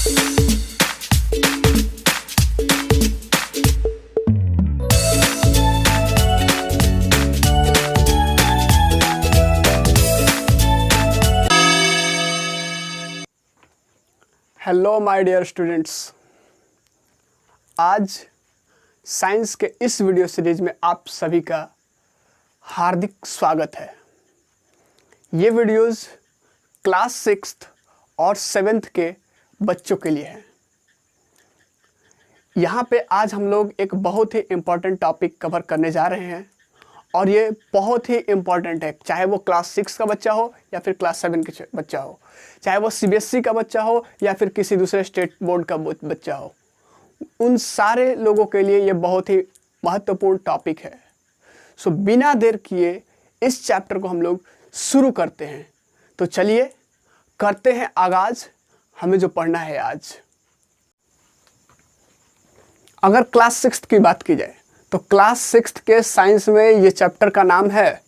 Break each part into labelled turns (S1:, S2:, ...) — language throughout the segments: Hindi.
S1: हेलो माय डियर स्टूडेंट्स, आज साइंस के इस वीडियो सीरीज में आप सभी का हार्दिक स्वागत है। ये वीडियोस क्लास 6th और 7th के बच्चों के लिए हैं। यहाँ पे आज हम लोग एक बहुत ही इम्पॉर्टेंट टॉपिक कवर करने जा रहे हैं और ये बहुत ही इम्पॉर्टेंट है, चाहे वो क्लास 6 का बच्चा हो या फिर क्लास 7 का बच्चा हो, चाहे वो CBSE का बच्चा हो या फिर किसी दूसरे स्टेट बोर्ड का बच्चा हो। उन सारे लोगों के लिए ये बहुत ही महत्वपूर्ण टॉपिक है। सो बिना देर किए इस चैप्टर को हम लोग शुरू करते हैं। तो चलिए करते हैं आगाज, हमें जो पढ़ना है आज। अगर क्लास 6 की बात की जाए तो क्लास 6 के साइंस में ये चैप्टर का नाम है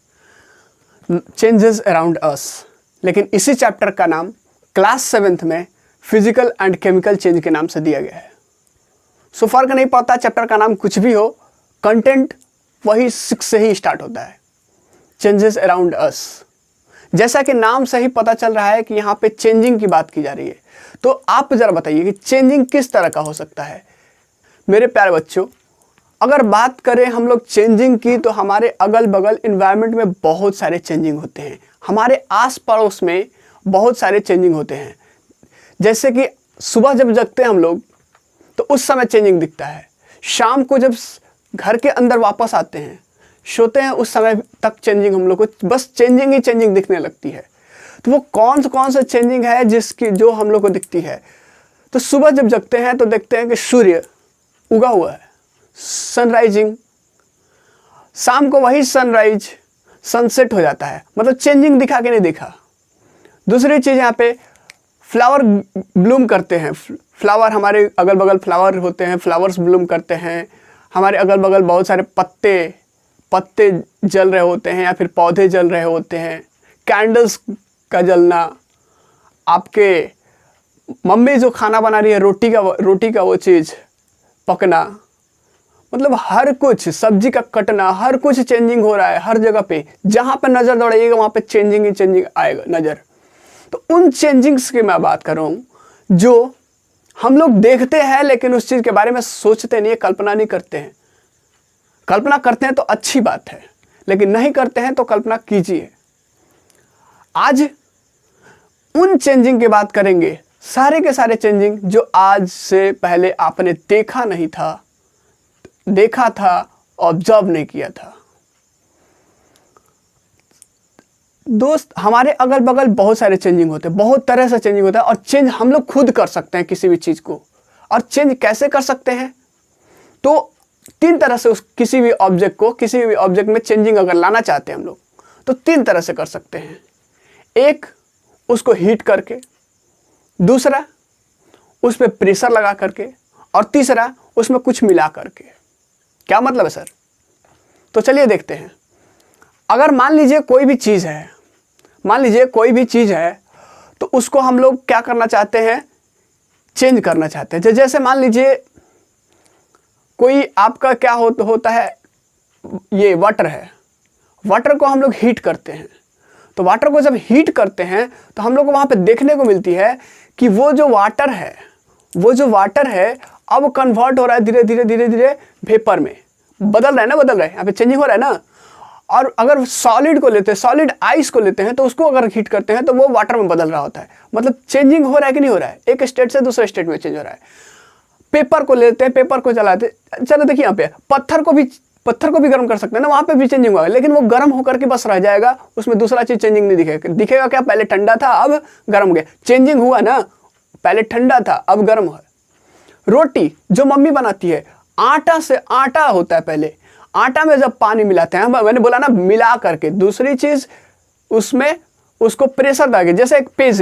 S1: चेंजेस अराउंड अस, लेकिन इसी चैप्टर का नाम क्लास 7th में फिजिकल एंड केमिकल चेंज के नाम से दिया गया है। सो फर्क नहीं पड़ता चैप्टर का नाम कुछ भी हो, कंटेंट वही 6 से ही स्टार्ट होता है, चेंजेस अराउंड अस। जैसा कि नाम से ही पता चल रहा है कि यहाँ पे चेंजिंग की बात की जा रही है, तो आप ज़रा बताइए कि चेंजिंग किस तरह का हो सकता है। मेरे प्यारे बच्चों, अगर बात करें हम लोग चेंजिंग की, तो हमारे अगल बगल इन्वायरमेंट में बहुत सारे चेंजिंग होते हैं, हमारे आस पड़ोस में बहुत सारे चेंजिंग होते हैं। जैसे कि सुबह जब जगते हैं हम लोग तो उस समय चेंजिंग दिखता है, शाम को जब घर के अंदर वापस आते हैं, सोते हैं, उस समय तक चेंजिंग हम लोग को बस चेंजिंग ही चेंजिंग दिखने लगती है। तो वो कौन से चेंजिंग है जो हम लोग को दिखती है। तो सुबह जब जगते हैं तो देखते हैं कि सूर्य उगा हुआ है, सनराइजिंग, शाम को वही सनराइज सनसेट हो जाता है, मतलब चेंजिंग दिखा के नहीं देखा। दूसरी चीज़, यहाँ पे फ्लावर ब्लूम करते हैं, फ्लावर हमारे अगल बगल फ्लावर होते हैं, फ्लावर्स ब्लूम करते हैं, हमारे अगल बगल बहुत सारे पत्ते जल रहे होते हैं या फिर पौधे जल रहे होते हैं, कैंडल्स का जलना, आपके मम्मी जो खाना बना रही है रोटी का वो चीज़ पकना, मतलब हर कुछ, सब्जी का कटना, हर कुछ चेंजिंग हो रहा है हर जगह पे। जहाँ पे नज़र दौड़ाइएगा वहाँ पे चेंजिंग ही चेंजिंग आएगा नज़र। तो उन चेंजिंग्स की मैं बात कर रहा हूँ जो हम लोग देखते हैं लेकिन उस चीज़ के बारे में सोचते नहीं है, कल्पना नहीं करते हैं। कल्पना करते हैं तो अच्छी बात है, लेकिन नहीं करते हैं तो कल्पना कीजिए। आज उन चेंजिंग की बात करेंगे, सारे के सारे चेंजिंग जो आज से पहले आपने देखा था, ऑब्जर्व नहीं किया था। दोस्त, हमारे अगल बगल बहुत सारे चेंजिंग होते हैं, बहुत तरह से चेंजिंग होता है, और चेंज हम लोग खुद कर सकते हैं किसी भी चीज़ को। और चेंज कैसे कर सकते हैं? तो 3 तरह से किसी भी ऑब्जेक्ट में चेंजिंग अगर लाना चाहते हैं हम लोग, तो 3 तरह से कर सकते हैं। एक, उसको हीट करके, दूसरा उस पर प्रेशर लगा करके, और तीसरा उसमें कुछ मिला करके। क्या मतलब है सर? तो चलिए देखते हैं। अगर मान लीजिए कोई भी चीज़ है, तो उसको हम लोग क्या करना चाहते हैं? चेंज करना चाहते हैं। जैसे मान लीजिए कोई आपका क्या होता है, ये वाटर है, वाटर को हम लोग हीट करते हैं। तो वाटर को जब हीट करते हैं तो हम लोग को वहाँ पे देखने को मिलती है कि वो जो वाटर है अब कन्वर्ट हो रहा है धीरे धीरे वेपर में, बदल रहा है, यहाँ पे चेंजिंग हो रहा है ना। और अगर सॉलिड आइस को लेते हैं तो उसको अगर हीट करते हैं तो वो वाटर में बदल रहा होता है। मतलब चेंजिंग हो रहा है कि नहीं हो रहा है, एक स्टेट से दूसरे स्टेट में चेंज हो रहा है। पेपर को लेते हैं, पेपर को जलाते, चलो देखिए यहाँ पे पत्थर को भी गर्म कर सकते हैं ना, वहाँ पे भी चेंजिंग हुआ है, लेकिन वो गर्म होकर के बस रह जाएगा, उसमें दूसरा चीज़ चेंजिंग नहीं दिखेगा क्या? पहले ठंडा था अब गर्म हो गया, चेंजिंग हुआ ना, पहले ठंडा था अब गर्म हुआ। रोटी जो मम्मी बनाती है, आटा होता है, पहले आटा में जब पानी मिलाते हैं, मैंने बोला ना मिला करके, दूसरी चीज़ उसमें उसको प्रेशर डाल, जैसे एक पेज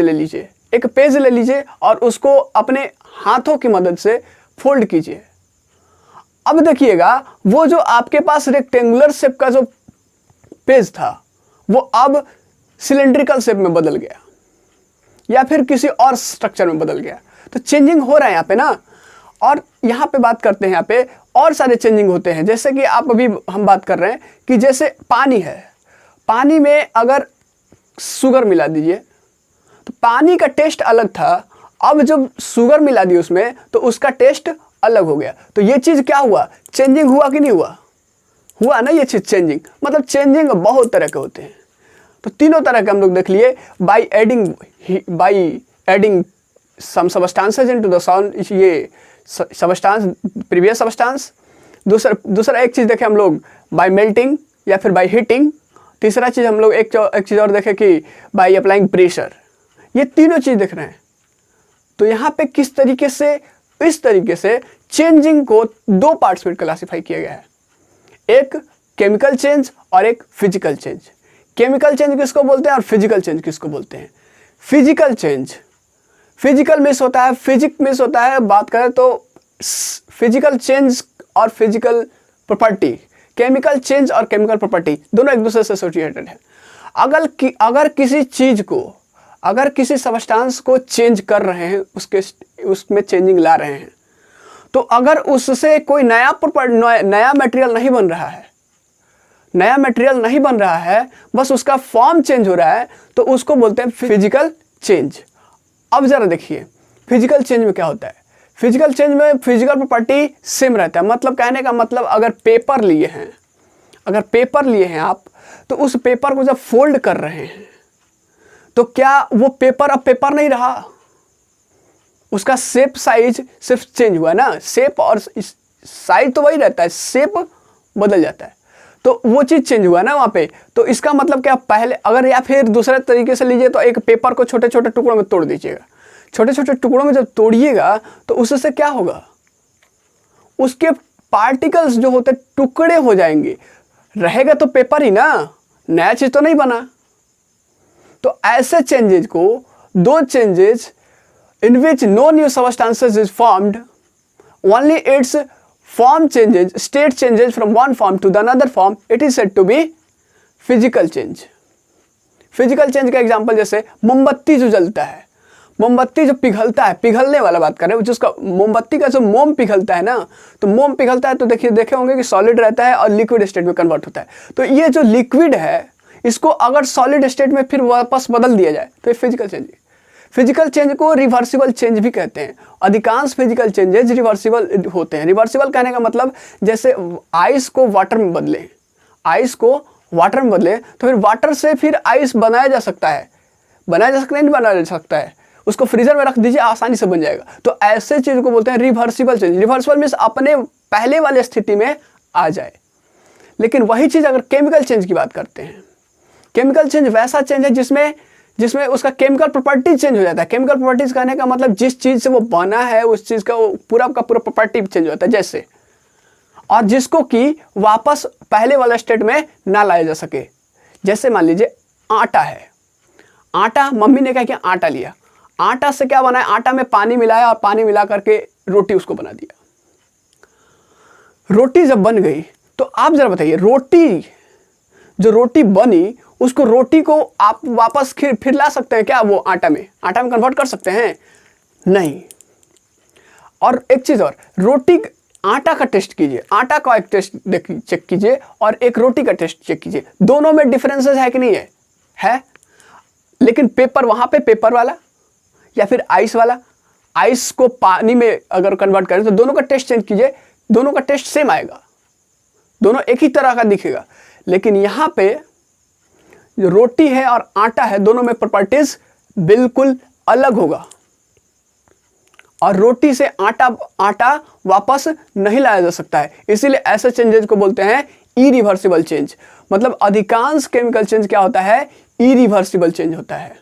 S1: ले लीजिए और उसको अपने हाथों की मदद से फोल्ड कीजिए। अब देखिएगा वो जो आपके पास रेक्टेंगुलर शेप का जो पेज था वो अब सिलेंड्रिकल शेप में बदल गया या फिर किसी और स्ट्रक्चर में बदल गया। तो चेंजिंग हो रहा है यहाँ पे ना। और यहाँ पे बात करते हैं, यहाँ पे और सारे चेंजिंग होते हैं। जैसे कि आप अभी हम बात कर रहे हैं कि जैसे पानी है, पानी में अगर शुगर मिला दीजिए तो पानी का टेस्ट अलग था, अब जब शुगर मिला दी उसमें तो उसका टेस्ट अलग हो गया। तो ये चीज़ क्या हुआ, चेंजिंग हुआ कि नहीं हुआ, हुआ ना ये चीज़ चेंजिंग। मतलब चेंजिंग बहुत तरह के होते हैं। तो तीनों तरह के हम लोग देख लिए, by adding some substances into the sound, ये सबस्टांस प्रीवियस सबस्टांस। दूसरा एक चीज़ देखें हम लोग बाय मेल्टिंग या फिर बाय हीटिंग। तीसरा चीज़ हम लोग एक चीज़ और देखें कि बाय अप्लाइंग प्रेशर। ये तीनों चीज़ देख रहे हैं। तो यहाँ पे किस तरीके से, इस तरीके से चेंजिंग को दो पार्ट्स में क्लासीफाई किया गया है, एक केमिकल चेंज और एक फिजिकल चेंज। केमिकल चेंज किसको बोलते हैं और फिजिकल चेंज किसको बोलते हैं। फिजिकल चेंज, फिजिकल मिस होता है, फिजिक मिस होता है। बात करें तो फिजिकल चेंज और फिजिकल प्रॉपर्टी, केमिकल चेंज और केमिकल प्रॉपर्टी दोनों एक दूसरे से एसोसिएटेड है। अगर किसी चीज़ को, अगर किसी सबस्टांस को चेंज कर रहे हैं, उसमें चेंजिंग ला रहे हैं, तो अगर उससे कोई नया मटेरियल नहीं बन रहा है, नया मटेरियल नहीं बन रहा है, बस उसका फॉर्म चेंज हो रहा है, तो उसको बोलते हैं फिजिकल चेंज। अब ज़रा देखिए फिजिकल चेंज में क्या होता है। फिजिकल चेंज में फिजिकल प्रॉपर्टी सेम रहता है। मतलब कहने का मतलब, अगर पेपर लिए हैं आप, तो उस पेपर को जब फोल्ड कर रहे हैं तो क्या वो पेपर अब पेपर नहीं रहा, उसका शेप साइज सिर्फ चेंज हुआ ना। शेप और साइज तो वही रहता है, शेप बदल जाता है, तो वो चीज़ चेंज हुआ ना वहाँ पे। तो इसका मतलब क्या, पहले अगर, या फिर दूसरे तरीके से लीजिए तो एक पेपर को छोटे छोटे टुकड़ों में तोड़ दीजिएगा। छोटे छोटे टुकड़ों में जब तोड़िएगा तो उससे क्या होगा, उसके पार्टिकल्स जो होते टुकड़े हो जाएंगे। रहेगा तो पेपर ही ना, नया चीज़ तो नहीं बना। तो ऐसे चेंजेज को, दो changes in which no new substances is formed, only its form changes, state changes from one form to the another form, it is said to be physical change. Physical change का एग्जांपल जैसे मोमबत्ती जो जलता है, मोमबत्ती जो पिघलता है, पिघलने वाला बात कर रहे हैं, जिसका मोमबत्ती का जो मोम पिघलता है ना, तो मोम पिघलता है तो देखे होंगे कि सॉलिड रहता है और लिक्विड स्टेट में कन्वर्ट होता है। तो ये जो लिक्विड है, इसको अगर सॉलिड स्टेट में फिर वापस बदल दिया जाए तो ये फिजिकल चेंज है। फिजिकल चेंज को रिवर्सिबल चेंज भी कहते हैं। अधिकांश फिजिकल चेंजेस रिवर्सिबल होते हैं। रिवर्सिबल कहने का मतलब, जैसे आइस को वाटर में बदले, आइस को वाटर में बदले तो फिर वाटर से फिर आइस बनाया जा सकता है, नहीं बनाया जा सकता है, उसको फ्रीजर में रख दीजिए आसानी से बन जाएगा। तो ऐसे चीज़ को बोलते हैं रिवर्सिबल चेंज। रिवर्सिबल मीन्स अपने पहले वाले स्थिति में आ जाए। लेकिन वही चीज़ अगर केमिकल चेंज की बात करते हैं, केमिकल चेंज वैसा चेंज है जिसमें उसका केमिकल प्रॉपर्टी चेंज हो जाता है। केमिकल प्रॉपर्टीज कहने का मतलब, जिस चीज़ से वो बना है उस चीज़ का पूरा प्रॉपर्टी चेंज हो जाता है। जैसे, और जिसको कि वापस पहले वाला स्टेट में ना लाया जा सके। जैसे मान लीजिए आटा है, आटा, मम्मी ने क्या किया, आटा लिया, आटा से क्या बनाया, आटा में पानी मिलाया और पानी मिला करके रोटी उसको बना दिया। रोटी जब बन गई तो आप जरा बताइए, जो रोटी बनी, उसको रोटी को आप वापस फिर ला सकते हैं क्या, वो आटा में कन्वर्ट कर सकते हैं? नहीं। और एक चीज़ और, रोटी, आटा का टेस्ट कीजिए, आटा का एक टेस्ट चेक कीजिए और एक रोटी का टेस्ट चेक कीजिए, दोनों में डिफरेंसेस है कि नहीं है? लेकिन पेपर, वहाँ पे पेपर वाला या फिर आइस वाला, आइस को पानी में अगर कन्वर्ट करें तो दोनों का टेस्ट चेंज कीजिए, दोनों का टेस्ट सेम आएगा, दोनों एक ही तरह का दिखेगा। लेकिन यहाँ पे जो रोटी है और आटा है, दोनों में प्रॉपर्टीज बिल्कुल अलग होगा। और रोटी से आटा वापस नहीं लाया जा सकता है। इसीलिए ऐसे चेंजेस को बोलते हैं इरिवर्सिबल चेंज। मतलब अधिकांश केमिकल चेंज क्या होता है, इरिवर्सिबल चेंज होता है।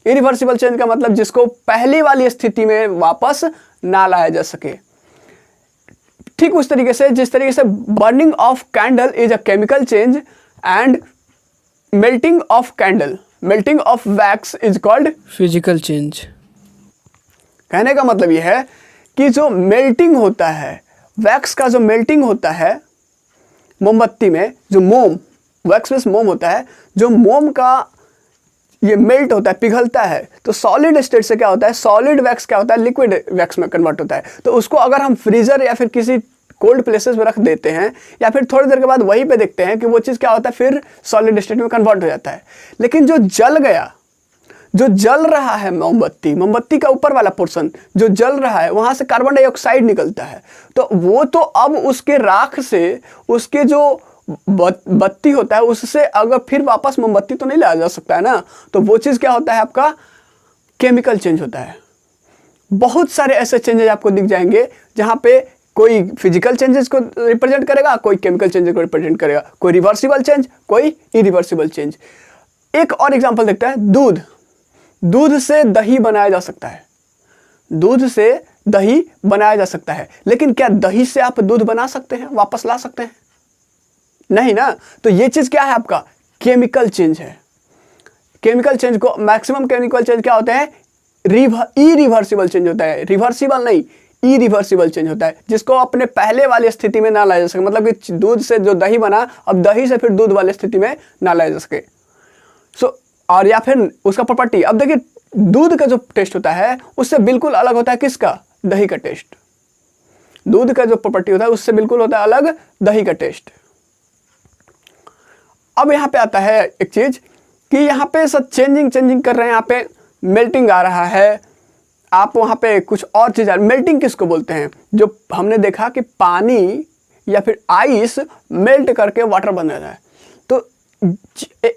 S1: इरिवर्सिबल चेंज का मतलब जिसको पहली वाली स्थिति में वापस ना लाया जा सके। ठीक उस तरीके से, जिस तरीके से burning of candle is a chemical change and melting of wax is called physical change. कहने का मतलब यह है कि जो मेल्टिंग होता है, वैक्स का जो मेल्टिंग होता है मोमबत्ती में, जो मोम, वैक्स में मोम होता है, जो मोम का ये मेल्ट होता है, पिघलता है, तो सॉलिड स्टेट से क्या होता है, सॉलिड वैक्स क्या होता है, लिक्विड वैक्स में कन्वर्ट होता है। तो उसको अगर हम फ्रीजर या फिर किसी कोल्ड प्लेसेस में रख देते हैं या फिर थोड़ी देर के बाद वहीं पे देखते हैं कि वो चीज़ क्या होता है, फिर सॉलिड स्टेट में कन्वर्ट हो जाता है। लेकिन जो जल गया, जो जल रहा है मोमबत्ती, मोमबत्ती का ऊपर वाला पोर्शन जो जल रहा है, वहां से कार्बन डाइऑक्साइड निकलता है। तो वो तो अब उसके राख से, उसके जो बत्ती होता है उससे अगर फिर वापस मोमबत्ती तो नहीं लाया जा सकता है ना। तो वो चीज़ क्या होता है, आपका केमिकल चेंज होता है। बहुत सारे ऐसे चेंजेस आपको दिख जाएंगे जहाँ पे कोई फिजिकल चेंजेस को रिप्रेजेंट करेगा, कोई केमिकल चेंजेस को रिप्रेजेंट करेगा, कोई रिवर्सिबल चेंज, कोई इरिवर्सिबल चेंज। एक और एग्जांपल देखते हैं, दूध। दूध से दही बनाया जा सकता है, दूध से दही बनाया जा सकता है, लेकिन क्या दही से आप दूध बना सकते हैं, वापस ला सकते हैं? नहीं ना। तो ये चीज क्या है, आपका केमिकल चेंज है। केमिकल चेंज को, मैक्सिमम केमिकल चेंज क्या होते हैं, इरिवर्सिबल चेंज होता है, रिवर्सिबल नहीं, इरिवर्सिबल चेंज होता है, जिसको अपने पहले वाली स्थिति में ना लाया जा सके। मतलब कि दूध से जो दही बना, अब दही से फिर दूध वाली स्थिति में ना लाया जा सके। और या फिर उसका प्रॉपर्टी, अब देखिए दूध का जो टेस्ट होता है उससे बिल्कुल अलग होता है किसका, दही का टेस्ट। दूध का जो प्रॉपर्टी होता है उससे बिल्कुल होता है अलग दही का टेस्ट। अब यहाँ पे आता है एक चीज कि यहाँ पे सब चेंजिंग कर रहे हैं, यहाँ पे मेल्टिंग आ रहा है। आप वहाँ पे कुछ और चीज, मेल्टिंग किसको बोलते हैं, जो हमने देखा कि पानी या फिर आइस मेल्ट करके वाटर बन रहा है। तो एक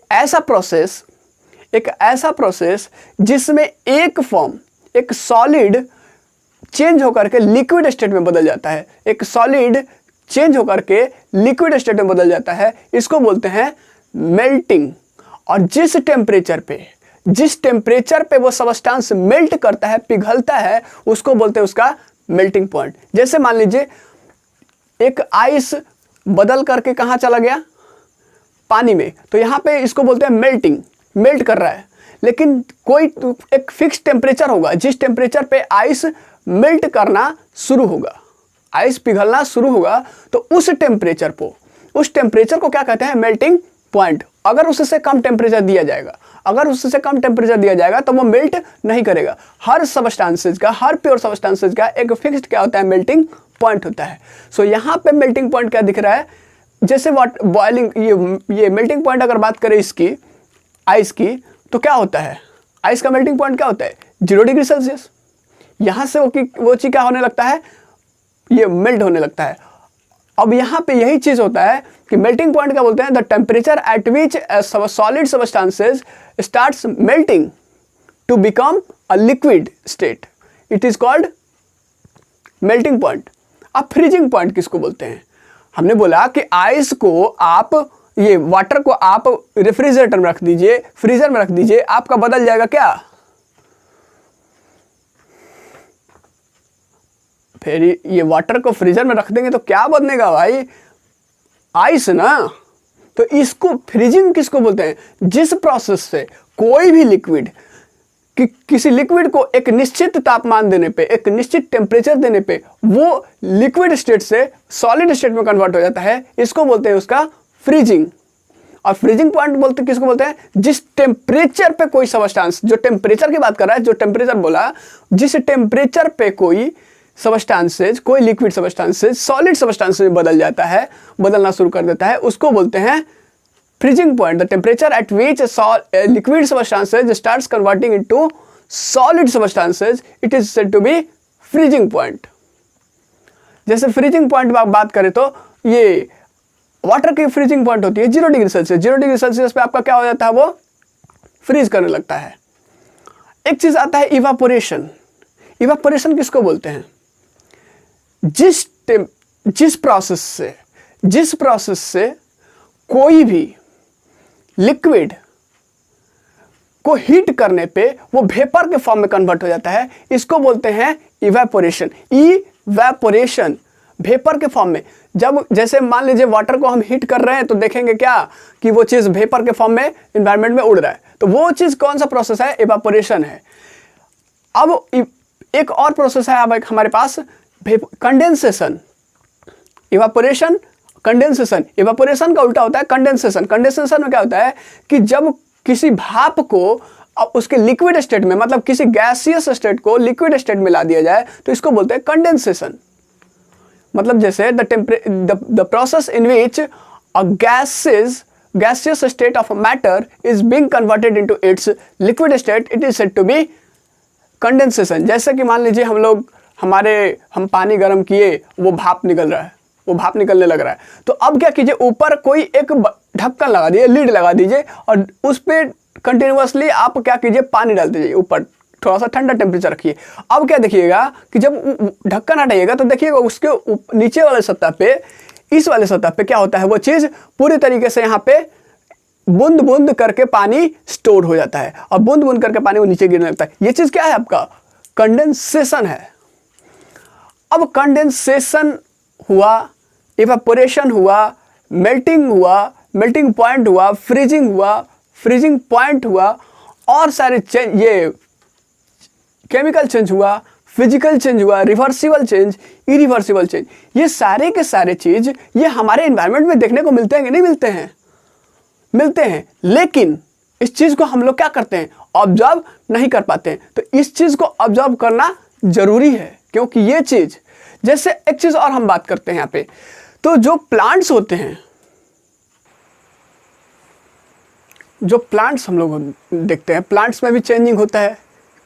S1: ऐसा प्रोसेस जिसमें एक फॉर्म, एक सॉलिड चेंज होकर के लिक्विड स्टेट में बदल जाता है, एक सॉलिड चेंज होकर के लिक्विड स्टेट में बदल जाता है, इसको बोलते हैं मेल्टिंग। और जिस टेम्परेचर पे वो सबस्टेंस मेल्ट करता है, पिघलता है, उसको बोलते हैं उसका मेल्टिंग पॉइंट। जैसे मान लीजिए एक आइस बदल करके कहाँ चला गया, पानी में, तो यहाँ पे इसको बोलते हैं मेल्टिंग, मेल्ट कर रहा है। लेकिन कोई एक फिक्स टेम्परेचर होगा, जिस टेम्परेचर पे आइस मेल्ट करना शुरू होगा, आइस पिघलना शुरू होगा, तो उस टेम्परेचर को क्या कहते हैं, मेल्टिंग पॉइंट। अगर उससे कम टेम्परेचर दिया जाएगा तो वो मेल्ट नहीं करेगा। हर सबस्टेंसेज का, हर प्योर सबस्टेंसेज का एक फिक्स्ड क्या होता है, मेल्टिंग पॉइंट होता है। सो यहाँ पे मेल्टिंग पॉइंट क्या दिख रहा है, जैसे बॉइलिंग, ये मेल्टिंग पॉइंट अगर बात करें इसकी, आइस की, तो क्या होता है, आइस का मेल्टिंग पॉइंट क्या होता है, 0 डिग्री सेल्सियस। यहाँ से वो चीज क्या होने लगता है, ये मेल्ट होने लगता है। अब यहाँ पे यही चीज होता है कि मेल्टिंग पॉइंट क्या बोलते हैं, the temperature at which solid substances starts melting to become a liquid state, it is called melting point. अब फ्रीजिंग पॉइंट किसको बोलते हैं, हमने बोला कि आइस को आप, ये वाटर को आप रेफ्रिजरेटर में रख दीजिए, फ्रीजर में रख दीजिए, आपका बदल जाएगा क्या, फिर ये वाटर को फ्रीजर में रख देंगे तो क्या बदलेगा भाई, आइस ना। तो इसको फ्रीजिंग किसको बोलते हैं, जिस प्रोसेस से कोई भी लिक्विड, किसी लिक्विड को एक निश्चित तापमान देने पे, एक निश्चित टेम्परेचर देने पे वो लिक्विड स्टेट से सॉलिड स्टेट में कन्वर्ट हो जाता है, इसको बोलते हैं उसका फ्रीजिंग। और फ्रीजिंग पॉइंट किसको बोलते हैं, जिस टेम्परेचर पे कोई सबस्टेंस, जो टेम्परेचर की बात कर रहा है, जो टेम्परेचर बोला, जिस टेम्परेचर पे कोई सबस्टेंसेज, कोई लिक्विड सबस्टेंसेज सॉलिड सबस्टेंसेज में बदलना शुरू कर देता है, उसको बोलते हैं freezing point. The temperature at which liquid substances starts converting into solid substances, it is said to be freezing point. जैसे फ्रीजिंग पॉइंट बात करें तो ये वाटर की फ्रीजिंग पॉइंट होती है 0 डिग्री सेल्सियस। 0 डिग्री सेल्सियस पे आपका क्या हो जाता है, वो फ्रीज करने लगता है। एक चीज आता है इवापोरेशन। इवापोरेशन किसको बोलते हैं, जिस प्रोसेस से कोई भी लिक्विड को हीट करने पे वो वेपर के फॉर्म में कन्वर्ट हो जाता है, इसको बोलते हैं इवेपोरेशन। इवेपोरेशन वेपर के फॉर्म में, जब जैसे मान लीजिए वाटर को हम हीट कर रहे हैं तो देखेंगे क्या कि वो चीज वेपर के फॉर्म में एनवायरनमेंट में उड़ रहा है, तो वो चीज कौन सा प्रोसेस है, इवेपोरेशन है। अब एक और प्रोसेस है अब एक हमारे पास, कंडेंसेशन। Evaporation, condensation. इवापोरेशन का उल्टा होता है कंडेंसेशन। कंडेंसेशन में क्या होता है कि जब किसी भाप को अब उसके लिक्विड स्टेट में, मतलब किसी गैसियस स्टेट को लिक्विड स्टेट में ला दिया जाए तो इसको बोलते हैं कंडेंसेशन। मतलब जैसे the process in which a gaseous state of a matter is being converted into its liquid state, it is said to be condensation। जैसे कि मान लीजिए हम पानी गर्म किए, वो भाप निकल रहा है, वो भाप निकलने लग रहा है, तो अब क्या कीजिए, ऊपर कोई एक ढक्कन लगा दीजिए, लीड लगा दीजिए और उस पर कंटिन्यूसली आप क्या कीजिए, पानी डाल दीजिए ऊपर, थोड़ा सा ठंडा टेम्परेचर रखिए। अब क्या देखिएगा कि जब ढक्कन हटाइएगा तो देखिएगा उसके नीचे वाले सतह पे, इस वाले सतह पे क्या होता है, वो चीज़ पूरी तरीके से यहाँ पे बूंद बूंद करके पानी स्टोर हो जाता है और बूंद बूंद करके पानी वो नीचे गिरने लगता है। ये चीज़ क्या है, आपका कंडेंसेशन है। अब कंडेंसेशन हुआ, इवेपोरेशन हुआ, मेल्टिंग हुआ, मेल्टिंग पॉइंट हुआ, फ्रीजिंग हुआ, फ्रीजिंग पॉइंट हुआ, और सारे चेंज, ये केमिकल चेंज हुआ, फिजिकल चेंज हुआ, रिवर्सिबल चेंज, इरिवर्सिबल चेंज, ये सारे के सारे चीज ये हमारे एनवायरनमेंट में देखने को मिलते हैं कि नहीं मिलते हैं? मिलते हैं। लेकिन इस चीज को हम लोग क्या करते हैं, ऑब्जर्व नहीं कर पाते हैं। तो इस चीज को ऑब्जर्व करना जरूरी है, क्योंकि ये चीज, जैसे एक चीज और हम बात करते हैं यहाँ पे, तो जो प्लांट्स होते हैं, जो प्लांट्स हम लोग देखते हैं, प्लांट्स में भी चेंजिंग होता है,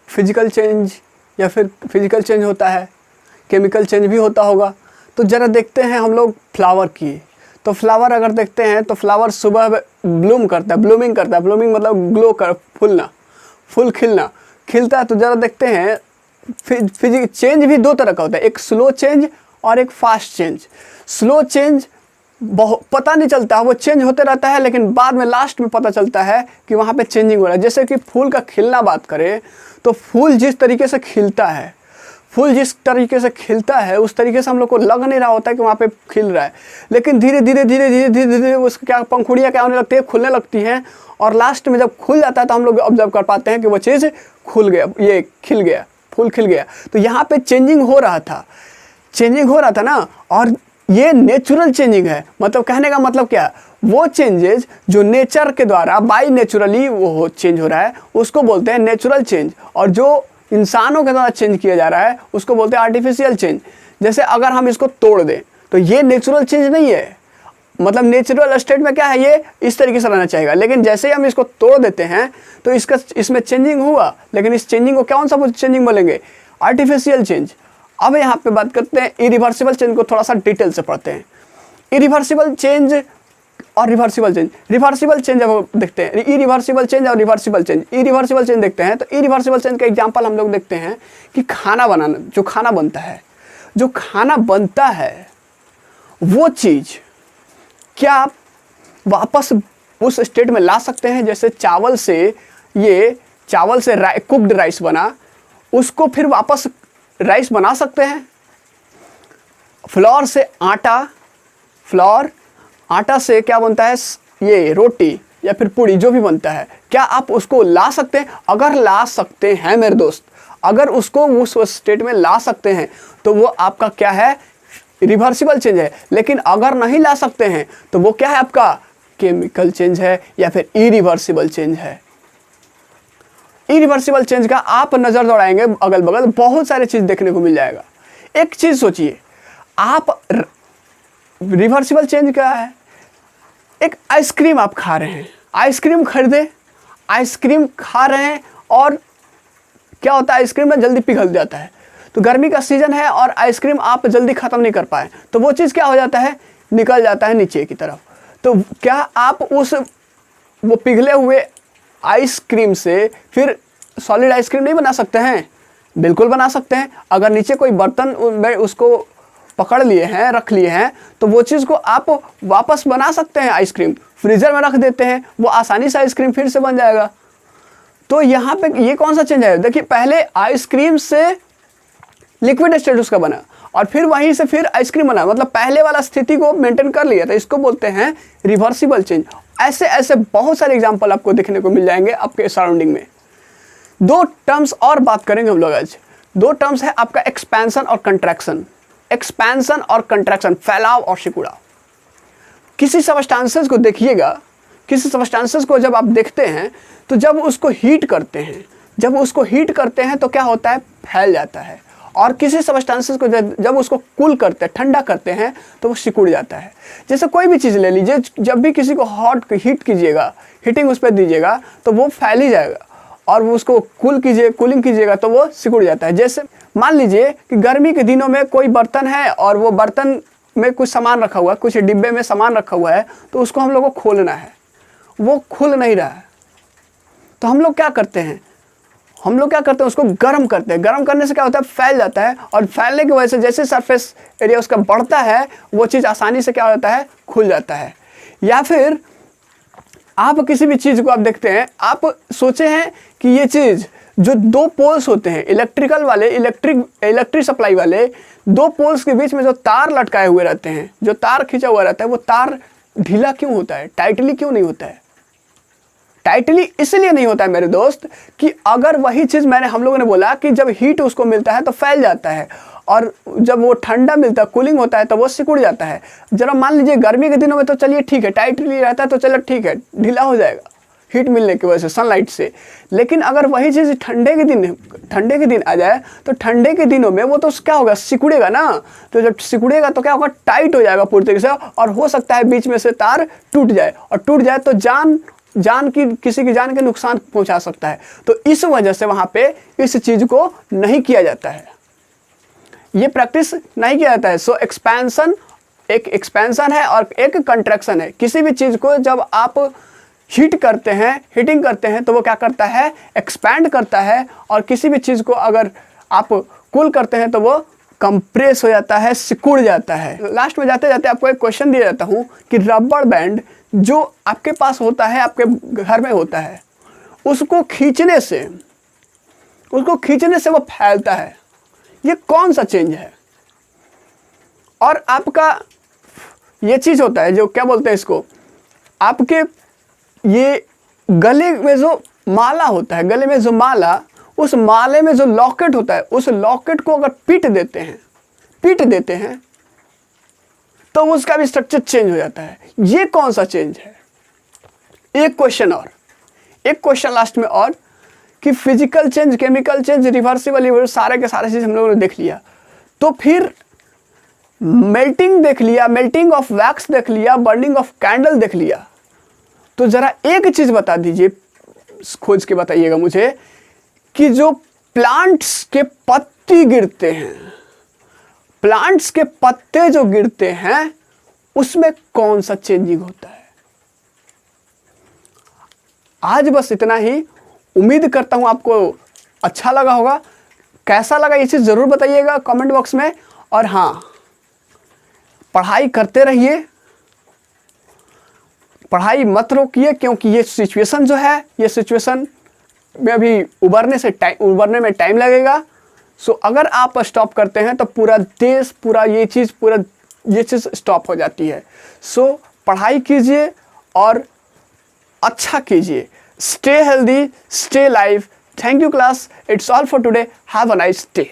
S1: फिजिकल चेंज या फिर फिजिकल चेंज होता है, केमिकल चेंज भी होता होगा। तो ज़रा देखते हैं हम लोग फ्लावर की, तो फ्लावर अगर देखते हैं तो फ्लावर सुबह ब्लूम करता है, ब्लूमिंग करता है, ब्लूमिंग मतलब ग्लो कर, फूलना, फूल खिलना, खिलता है। तो ज़रा देखते हैं फिजिकल चेंज भी दो तरह का होता है, एक स्लो चेंज और एक फास्ट चेंज। स्लो चेंज बहुत पता नहीं चलता, वो चेंज होते रहता है, लेकिन बाद में लास्ट में पता चलता है कि वहाँ पे चेंजिंग हो रहा है। जैसे कि फूल का खिलना बात करें तो फूल जिस तरीके से खिलता है, फूल जिस तरीके से खिलता है उस तरीके से हम लोग को लग नहीं रहा होता है कि वहाँ पे खिल रहा है, लेकिन धीरे धीरे धीरे धीरे धीरे धीरे उसकी क्या पंखुड़ियाँ क्या होने लगती है, खुलने लगती हैं, और लास्ट में जब खुल जाता है तो हम लोग ऑब्जर्व कर पाते हैं कि वो चीज़ खुल गया, ये खिल गया, फूल खिल गया। तो यहाँ पे चेंजिंग हो रहा था, चेंजिंग हो रहा था ना, और ये नेचुरल चेंजिंग है। मतलब कहने का मतलब क्या, वो चेंजेस जो नेचर के द्वारा बाई नेचुरली वो चेंज हो रहा है उसको बोलते हैं नेचुरल चेंज, और जो इंसानों के द्वारा चेंज किया जा रहा है उसको बोलते हैं आर्टिफिशियल चेंज। जैसे अगर हम इसको तोड़ दें तो ये नेचुरल चेंज नहीं है, मतलब नेचुरल स्टेट में क्या है, ये इस तरीके से रहना चाहिए, लेकिन जैसे ही हम इसको तोड़ देते हैं तो इसमें चेंजिंग हुआ, लेकिन इस चेंजिंग को कौन सा चेंजिंग बोलेंगे, आर्टिफिशियल चेंज। अब यहाँ पे बात करते हैं इरिवर्सिबल चेंज को, थोड़ा सा डिटेल से पढ़ते हैं। इरिवर्सिबल चेंज और रिवर्सिबल चेंज। रिवर्सिबल चेंज अब देखते हैं, इरिवर्सिबल चेंज और रिवर्सिबल चेंज। इरिवर्सिबल चेंज देखते हैं तो इरिवर्सिबल चेंज का एग्जांपल हम लोग देखते हैं कि खाना बनाना, जो खाना बनता है, जो खाना बनता है वो चीज़ क्या आप वापस उस स्टेट में ला सकते हैं? जैसे चावल से कुक्ड राइस बना, उसको फिर वापस राइस बना सकते हैं? फ्लोर से आटा से क्या बनता है, ये रोटी या फिर पूड़ी जो भी बनता है, क्या आप उसको ला सकते हैं? अगर ला सकते हैं मेरे दोस्त, अगर उसको उस स्टेट में ला सकते हैं तो वो आपका क्या है, रिवर्सिबल चेंज है। लेकिन अगर नहीं ला सकते हैं तो वो क्या है, आपका केमिकल चेंज है या फिर इरिवर्सिबल चेंज है। इरिवर्सिबल चेंज का आप नज़र दौड़ाएंगे अगल बगल, बहुत सारी चीज़ देखने को मिल जाएगा। एक चीज़ सोचिए, आप रिवर्सिबल चेंज क्या है, एक आइसक्रीम आप खा रहे हैं, आइसक्रीम खरीदे, आइसक्रीम खा रहे हैं, और क्या होता है, आइसक्रीम में जल्दी पिघल जाता है। तो गर्मी का सीजन है और आइसक्रीम आप जल्दी ख़त्म नहीं कर पाए, तो वो चीज़ क्या हो जाता है, निकल जाता है नीचे की तरफ। तो क्या आप वो पिघले हुए आइसक्रीम से फिर सॉलिड आइसक्रीम नहीं बना सकते हैं? बिल्कुल बना सकते हैं। अगर नीचे कोई बर्तन में उसको पकड़ लिए हैं, रख लिए हैं, तो वो चीज़ को आप वापस बना सकते हैं। आइसक्रीम फ्रीजर में रख देते हैं, वो आसानी से आइसक्रीम फिर से बन जाएगा। तो यहाँ पे ये कौन सा चेंज है, देखिए पहले आइसक्रीम से लिक्विड स्टेट उसका बना और फिर वहीं से फिर आइसक्रीम बना, मतलब पहले वाला स्थिति को मेंटेन कर लिया था। इसको बोलते हैं रिवर्सिबल चेंज। ऐसे ऐसे बहुत सारे एग्जाम्पल आपको देखने को मिल जाएंगे आपके सराउंडिंग में। दो टर्म्स और बात करेंगे हम लोग आज। दो टर्म्स है आपका एक्सपेंशन और कंट्रैक्शन। एक्सपेंशन और कंट्रैक्शन, फैलाव और सिकुड़ाव। किसी सबस्टांसेस को देखिएगा किसी सब्सटेंसेस को जब आप देखते हैं तो जब उसको हीट करते हैं तो क्या होता है, फैल जाता है। और किसी सब्सटेंसेस को जब उसको कूल करते हैं, ठंडा करते हैं, तो वो सिकुड़ जाता है। जैसे कोई भी चीज़ ले लीजिए, जब भी किसी को हीट कीजिएगा, हीटिंग उस पर दीजिएगा तो वो फैल ही जाएगा, और वो उसको कूलिंग कीजिएगा तो वो सिकुड़ जाता है। जैसे मान लीजिए कि गर्मी के दिनों में कोई बर्तन है और वो बर्तन में कुछ सामान रखा हुआ है, कुछ डिब्बे में सामान रखा हुआ है, तो उसको हम लोग को खोलना है, वो खुल नहीं रहा है, तो हम लोग क्या करते हैं, उसको गर्म करते हैं। गर्म करने से क्या होता है, फैल जाता है, और फैलने की वजह से जैसे सरफेस एरिया उसका बढ़ता है, वो चीज़ आसानी से क्या होता है, खुल जाता है। या फिर आप किसी भी चीज़ को आप देखते हैं, आप सोचे हैं कि ये चीज़ जो दो पोल्स होते हैं, इलेक्ट्रिक सप्लाई वाले दो पोल्स के बीच में जो तार लटकाए हुए रहते हैं, जो तार खींचा हुआ रहता है, वो तार ढीला क्यों होता है, टाइटली क्यों नहीं होता है? टाइटली इसलिए नहीं होता है मेरे दोस्त कि अगर वही चीज़ हम लोगों ने बोला कि जब हीट उसको मिलता है तो फैल जाता है, और जब वो ठंडा मिलता है, कूलिंग होता है, तो वो सिकुड़ जाता है। जरा मान लीजिए गर्मी के दिनों में तो चलिए ठीक है, टाइटली रहता है तो चलो ठीक है, ढीला हो जाएगा हीट मिलने की वजह से, सनलाइट से। लेकिन अगर वही चीज़ ठंडे के दिन आ जाए, तो ठंडे के दिनों में वो तो क्या होगा, सिकुड़ेगा ना। तो जब सिकुड़ेगा तो क्या होगा, टाइट हो जाएगा पूरी तरीके से, और हो सकता है बीच में से तार टूट जाए, और टूट जाए तो किसी की जान के नुकसान पहुंचा सकता है। तो इस वजह से वहां पे इस चीज को नहीं किया जाता है, ये प्रैक्टिस नहीं किया जाता है। सो एक्सपेंशन, एक एक्सपेंशन है और एक कंट्रैक्शन है। किसी भी चीज को जब आप हीटिंग करते हैं तो वो क्या करता है, एक्सपैंड करता है, और किसी भी चीज को अगर आप कूल करते हैं तो वो कंप्रेस हो जाता है, सिकुड़ जाता है। लास्ट में जाते जाते आपको एक क्वेश्चन दिया जाता हूँ कि रबड़ बैंड जो आपके पास होता है, आपके घर में होता है, उसको खींचने से वो फैलता है, ये कौन सा चेंज है? और आपका ये चीज होता है जो क्या बोलते हैं इसको, आपके ये गले में जो माला होता है, गले में जो माला, उस माले में जो लॉकेट होता है, उस लॉकेट को अगर पीट देते हैं तो उसका भी स्ट्रक्चर चेंज हो जाता है। ये कौन सा चेंज है? एक क्वेश्चन लास्ट में और, कि physical change, chemical change, reversible, सारे के सारे चीज हम लोगों ने देख लिया। तो फिर मेल्टिंग देख लिया, मेल्टिंग ऑफ वैक्स देख लिया, बर्निंग ऑफ कैंडल देख लिया। तो जरा एक चीज बता दीजिए, खोज के बताइएगा मुझे, कि जो प्लांट्स के पत्ते गिरते हैं, प्लांट्स के पत्ते जो गिरते हैं, उसमें कौन सा चेंजिंग होता है? आज बस इतना ही। उम्मीद करता हूं आपको अच्छा लगा होगा। कैसा लगा ये चीज जरूर बताइएगा कमेंट बॉक्स में। और हाँ, पढ़ाई करते रहिए, पढ़ाई मत रोकिए, क्योंकि ये सिचुएशन जो है, ये सिचुएशन में अभी उबरने में टाइम लगेगा। सो अगर आप स्टॉप करते हैं तो पूरा देश, पूरा ये चीज़ स्टॉप हो जाती है। सो पढ़ाई कीजिए और अच्छा कीजिए। Stay healthy, stay live. Thank you class, it's all for today. Have a nice day.